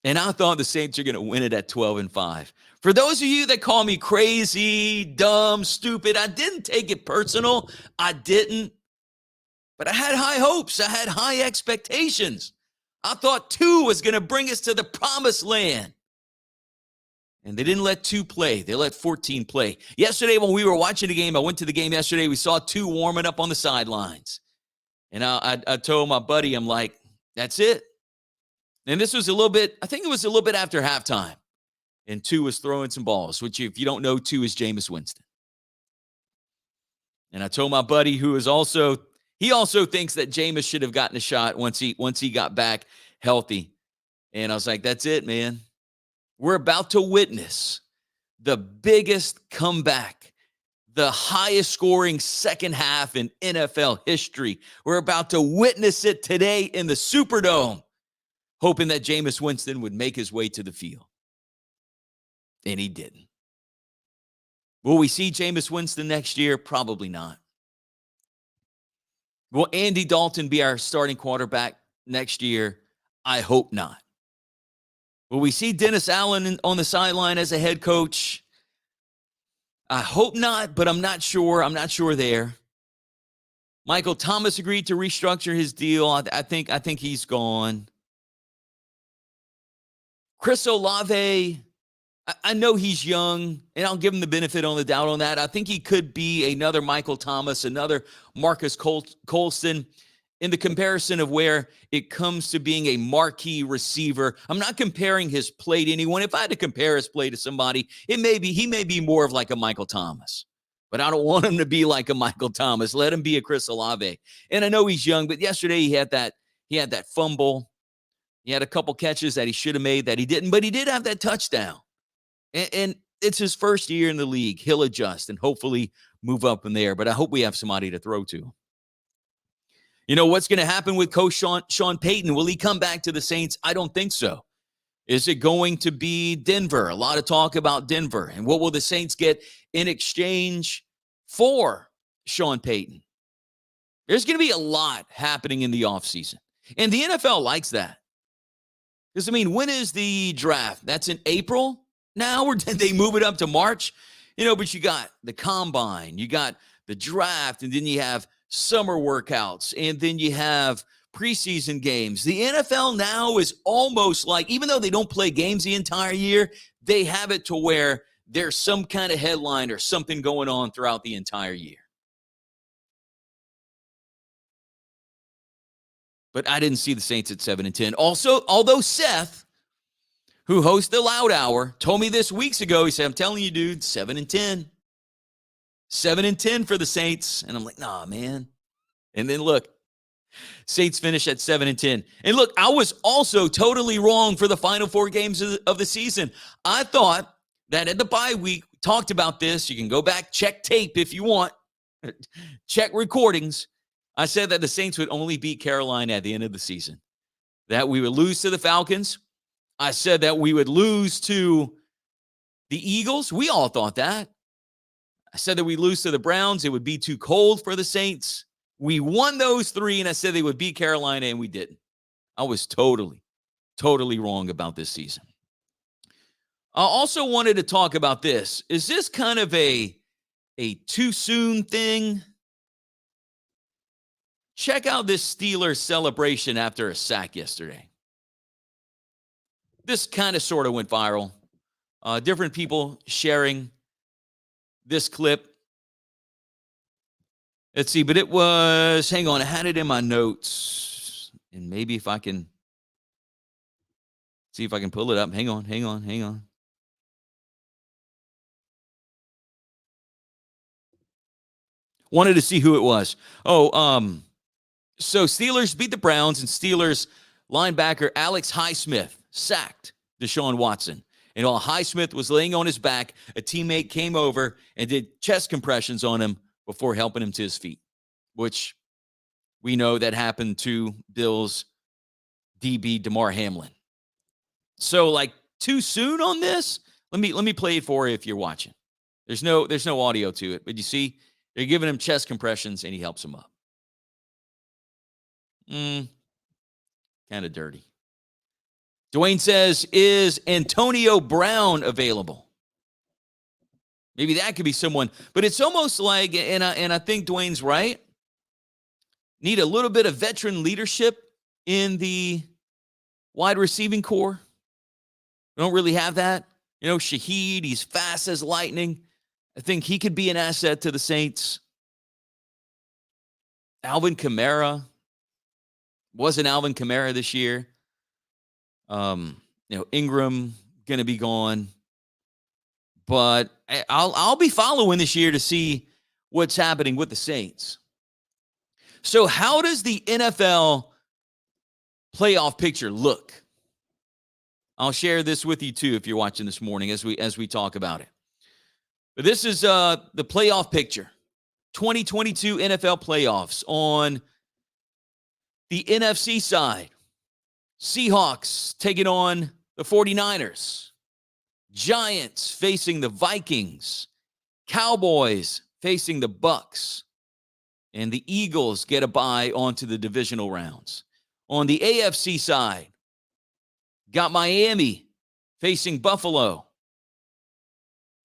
And I thought the Saints are going to win it at 12-5. For those of you that call me crazy, dumb, stupid, I didn't take it personal. I didn't. But I had high hopes. I had high expectations. I thought 2 was going to bring us to the promised land. And they didn't let 2 play. They let 14 play. Yesterday when we were watching the game, I went to the game yesterday. We saw 2 warming up on the sidelines. And I told my buddy, I'm like, that's it. And this was I think it was a little bit after halftime. And 2 was throwing some balls, which if you don't know, 2 is Jameis Winston. And I told my buddy he also thinks that Jameis should have gotten a shot once he got back. healthy. And I was like, that's it, man. We're about to witness the biggest comeback, the highest scoring second half in NFL history. We're about to witness it today in the Superdome, hoping that Jameis Winston would make his way to the field. And he didn't. Will we see Jameis Winston next year? Probably not. Will Andy Dalton be our starting quarterback next year? I hope not. Will we see Dennis Allen on the sideline as a head coach? I hope not, but I'm not sure. I'm not sure there. Michael Thomas agreed to restructure his deal. I think he's gone. Chris Olave, I know he's young, and I'll give him the benefit on the doubt on that. I think he could be another Michael Thomas, another Marcus Colston in the comparison of where it comes to being a marquee receiver. I'm not comparing his play to anyone. If I had to compare his play to somebody, he may be more of like a Michael Thomas. But I don't want him to be like a Michael Thomas. Let him be a Chris Olave. And I know he's young, but yesterday he had that fumble. He had a couple catches that he should have made that he didn't, but he did have that touchdown. And it's his first year in the league. He'll adjust and hopefully move up in there. But I hope we have somebody to throw to. You know, what's going to happen with Coach Sean Payton? Will he come back to the Saints? I don't think so. Is it going to be Denver? A lot of talk about Denver. And what will the Saints get in exchange for Sean Payton? There's going to be a lot happening in the offseason. And the NFL likes that. Because, I mean, when is the draft? That's in April now? Or did they move it up to March? You know, but you got the combine, you got the draft, and then you have summer workouts, and then you have preseason games. The NFL now is almost like, even though they don't play games the entire year, they have it to where there's some kind of headline or something going on throughout the entire year. But I didn't see the Saints at 7-10. Also, although Seth, who hosts the Loud Hour, told me this weeks ago, he said, I'm telling you, dude, 7-10. 7-10 for the Saints. And I'm like, nah, man. And then look, Saints finish at 7-10. And look, I was also totally wrong for the final 4 games of the season. I thought that at the bye week, we talked about this. You can go back, check tape if you want, check recordings. I said that the Saints would only beat Carolina at the end of the season, that we would lose to the Falcons. I said that we would lose to the Eagles. We all thought that. I said that we lose to the Browns. It would be too cold for the Saints. We won those 3, and I said they would beat Carolina, and we didn't. I was totally wrong about this season. I also wanted to talk about this. Is this kind of a too soon thing? Check out this Steelers celebration after a sack yesterday. This kind of sort of went viral. Different people sharing this clip. Let's see, but it was, hang on, I had it in my notes. And maybe if I can, see if I can pull it up. Hang on. Wanted to see who it was. So Steelers beat the Browns, and Steelers linebacker Alex Highsmith sacked Deshaun Watson. And while Highsmith was laying on his back, a teammate came over and did chest compressions on him before helping him to his feet, which we know that happened to Bills DB DeMar Hamlin. So, like, too soon on this? Let me play it for you if you're watching. There's no audio to it, but you see, they're giving him chest compressions, and he helps him up. Kind of dirty. Dwayne says, is Antonio Brown available? Maybe that could be someone. But it's almost like, and I think Dwayne's right, need a little bit of veteran leadership in the wide receiving core. We don't really have that. You know, Shaheed, he's fast as lightning. I think he could be an asset to the Saints. Alvin Kamara. Wasn't Alvin Kamara this year. Ingram going to be gone. But I'll be following this year to see what's happening with the Saints. So how does the NFL playoff picture look? I'll share this with you too if you're watching this morning as we talk about it. But this is the playoff picture. 2022 NFL playoffs on the NFC side. Seahawks taking on the 49ers. Giants facing the Vikings. Cowboys facing the Bucs. And the Eagles get a bye onto the divisional rounds. On the AFC side, got Miami facing Buffalo.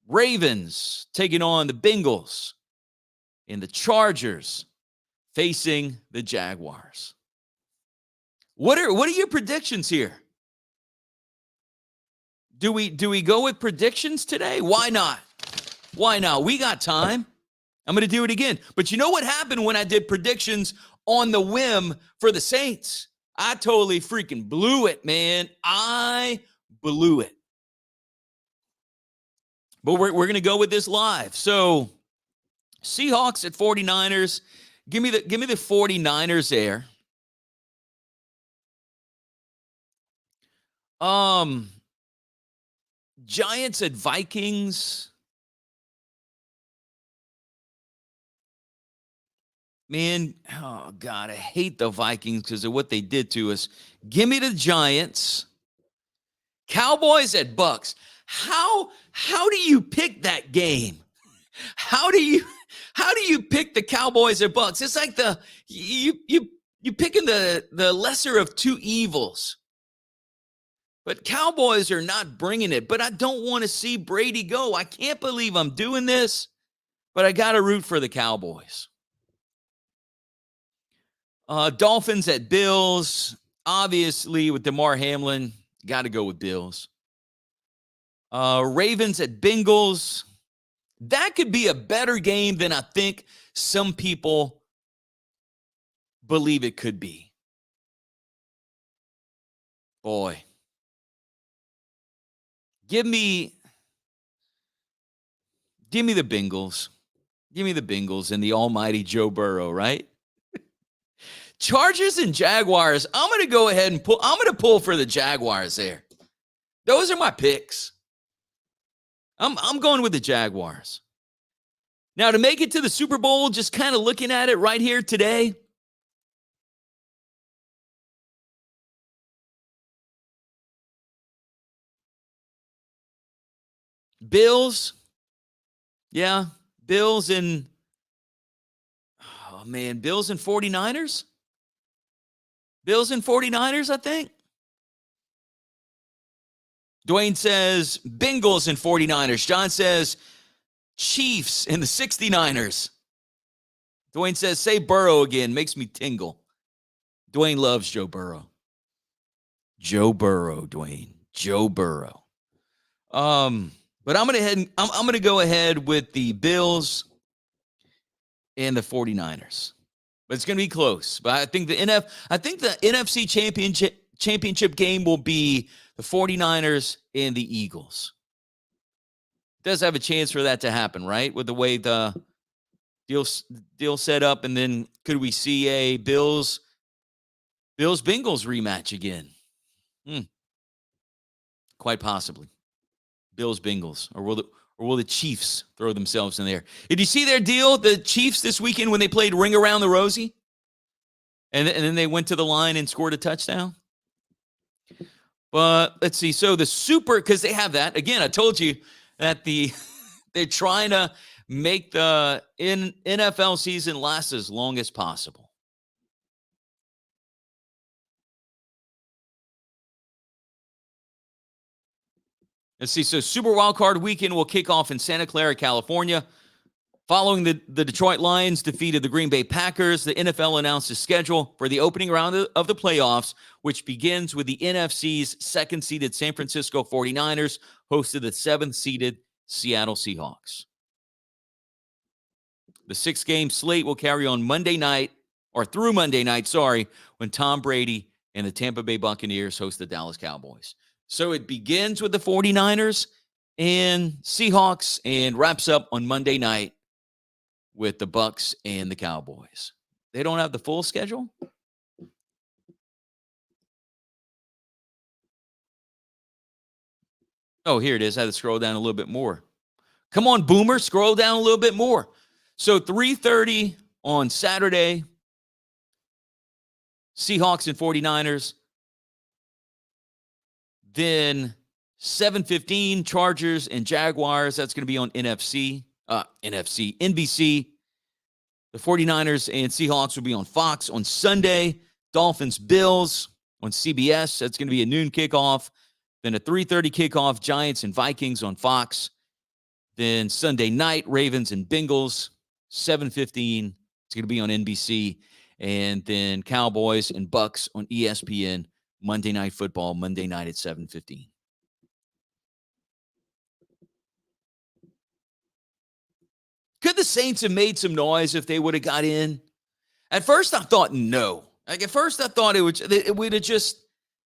Ravens taking on the Bengals. And the Chargers facing the Jaguars. What are your predictions here? Do we go with predictions today? Why not? Why not? We got time. I'm going to do it again. But you know what happened when I did predictions on the whim for the Saints? I totally freaking blew it, man. I blew it. But we're going to go with this live. So Seahawks at 49ers. Give me the 49ers there. Giants at Vikings. Man, oh God, I hate the Vikings because of what they did to us. Give me the Giants. Cowboys at Bucs. How do you pick that game? How do you pick the Cowboys at Bucs? It's like you picking the lesser of two evils. But Cowboys are not bringing it. But I don't want to see Brady go. I can't believe I'm doing this, but I got to root for the Cowboys. Dolphins at Bills. Obviously, with DeMar Hamlin, got to go with Bills. Ravens at Bengals. That could be a better game than I think some people believe it could be. Boy. Give me the Bengals. Give me the Bengals and the almighty Joe Burrow, right? Chargers and Jaguars. I'm going to go ahead and pull for the Jaguars there. Those are my picks. I'm going with the Jaguars. Now, to make it to the Super Bowl, just kind of looking at it right here today. Bills. Yeah, Bills and 49ers. Bills and 49ers, I think. Dwayne says Bengals and 49ers. John says Chiefs and the 69ers. Dwayne says, say Burrow again. Makes me tingle. Dwayne loves Joe Burrow. Joe Burrow, Dwayne. Joe Burrow. But I'm gonna go ahead with the Bills and the 49ers. But it's gonna be close. But I think the NFC championship game will be the 49ers and the Eagles. Does have a chance for that to happen, right? With the way the deal set up, and then could we see a Bills Bengals rematch again? Quite possibly. Bills Bengals, or will the Chiefs throw themselves in there? Did you see their deal, the Chiefs this weekend when they played Ring Around the Rosie, and then they went to the line and scored a touchdown? But let's see. So because they have that again. I told you that they're trying to make the NFL season last as long as possible. Let's see. So Super Wildcard Weekend will kick off in Santa Clara, California. Following the Detroit Lions defeated the Green Bay Packers, the NFL announced a schedule for the opening round of the playoffs, which begins with the NFC's second-seeded San Francisco 49ers hosted the seventh-seeded Seattle Seahawks. The six-game slate will carry on through Monday night, when Tom Brady and the Tampa Bay Buccaneers host the Dallas Cowboys. So it begins with the 49ers and Seahawks and wraps up on Monday night with the Bucs and the Cowboys. They don't have the full schedule? Oh, here it is. I had to scroll down a little bit more. Come on, Boomer, scroll down a little bit more. So 3:30 on Saturday, Seahawks and 49ers. Then 7:15, Chargers and Jaguars. That's going to be on NBC. The 49ers and Seahawks will be on Fox. On Sunday, Dolphins, Bills on CBS. That's going to be a noon kickoff. Then a 3:30 kickoff, Giants and Vikings on Fox. Then Sunday night, Ravens and Bengals, 7:15. It's going to be on NBC. And then Cowboys and Bucs on ESPN, Monday Night Football, Monday night at 7:15. Could the Saints have made some noise if they would have got in? At first, I thought no. Like at first, I thought it would have just,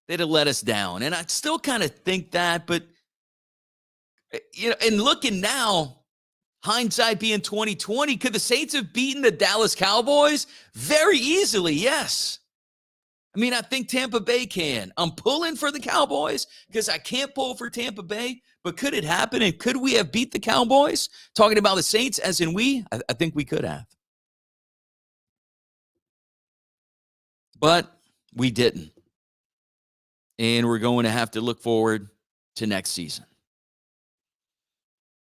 they'd have let us down. And I still kind of think that, but you know, and looking now, hindsight being 2020, could the Saints have beaten the Dallas Cowboys? Very easily, yes. I mean, I think Tampa Bay can. I'm pulling for the Cowboys because I can't pull for Tampa Bay, but could it happen? And could we have beat the Cowboys? Talking about the Saints as in we, I think we could have. But we didn't. And we're going to have to look forward to next season.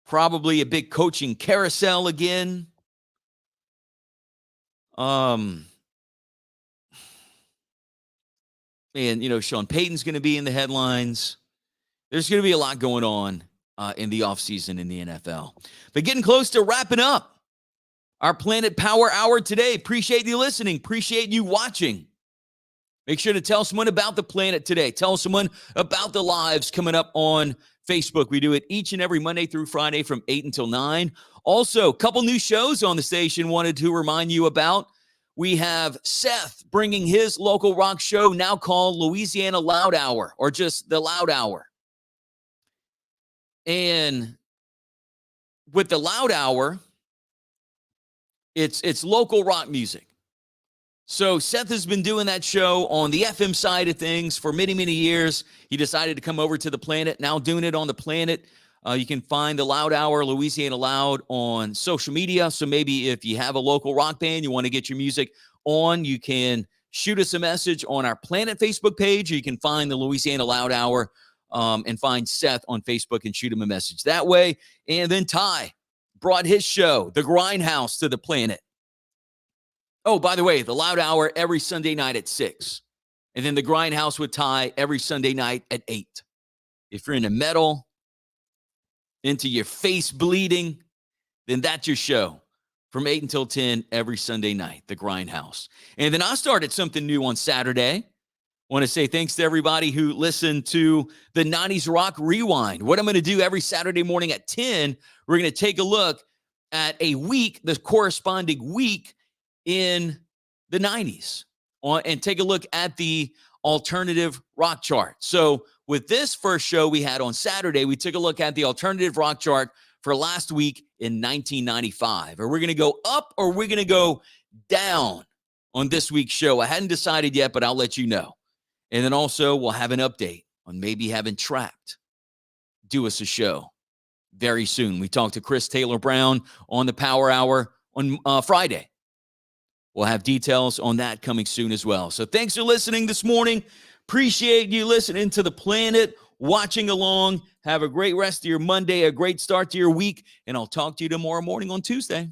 Probably a big coaching carousel again. And, you know, Sean Payton's going to be in the headlines. There's going to be a lot going on in the offseason in the NFL. But getting close to wrapping up our Planet Power Hour today. Appreciate you listening. Appreciate you watching. Make sure to tell someone about the planet today. Tell someone about the lives coming up on Facebook. We do it each and every Monday through Friday from 8 until 9. Also, a couple new shows on the station wanted to remind you about. We have Seth bringing his local rock show now called Louisiana Loud Hour, or just the Loud Hour. And with the Loud Hour, it's local rock music. So Seth has been doing that show on the FM side of things for many, many years. He decided to come over to the planet, now doing it on the planet. You can find the Loud Hour, Louisiana Loud, on social media. So maybe if you have a local rock band, you want to get your music on, you can shoot us a message on our Planet Facebook page. Or you can find the Louisiana Loud Hour and find Seth on Facebook and shoot him a message that way. And then Ty brought his show, The Grindhouse, to the planet. Oh, by the way, the Loud Hour every Sunday night at 6. And then the Grindhouse with Ty every Sunday night at 8. If you're into metal, into your face bleeding, then that's your show. From 8 until 10 every Sunday night, the Grindhouse. And then I started something new on Saturday. Want to say thanks to everybody who listened to the 90s Rock Rewind. What I'm going to do every Saturday morning at 10, we're going to take a look at a week, the corresponding week in the 90s, and take a look at the alternative rock chart. So with this first show we had on Saturday, we took a look at the alternative rock chart for last week in 1995. Are we going to go up or are we going to go down on this week's show? I hadn't decided yet, but I'll let you know. And then also we'll have an update on maybe having Trapped do us a show very soon. We talked to Chris Taylor Brown on the Power Hour on Friday. We'll have details on that coming soon as well. So thanks for listening this morning. Appreciate you listening to the planet, watching along. Have a great rest of your Monday, a great start to your week, and I'll talk to you tomorrow morning on Tuesday.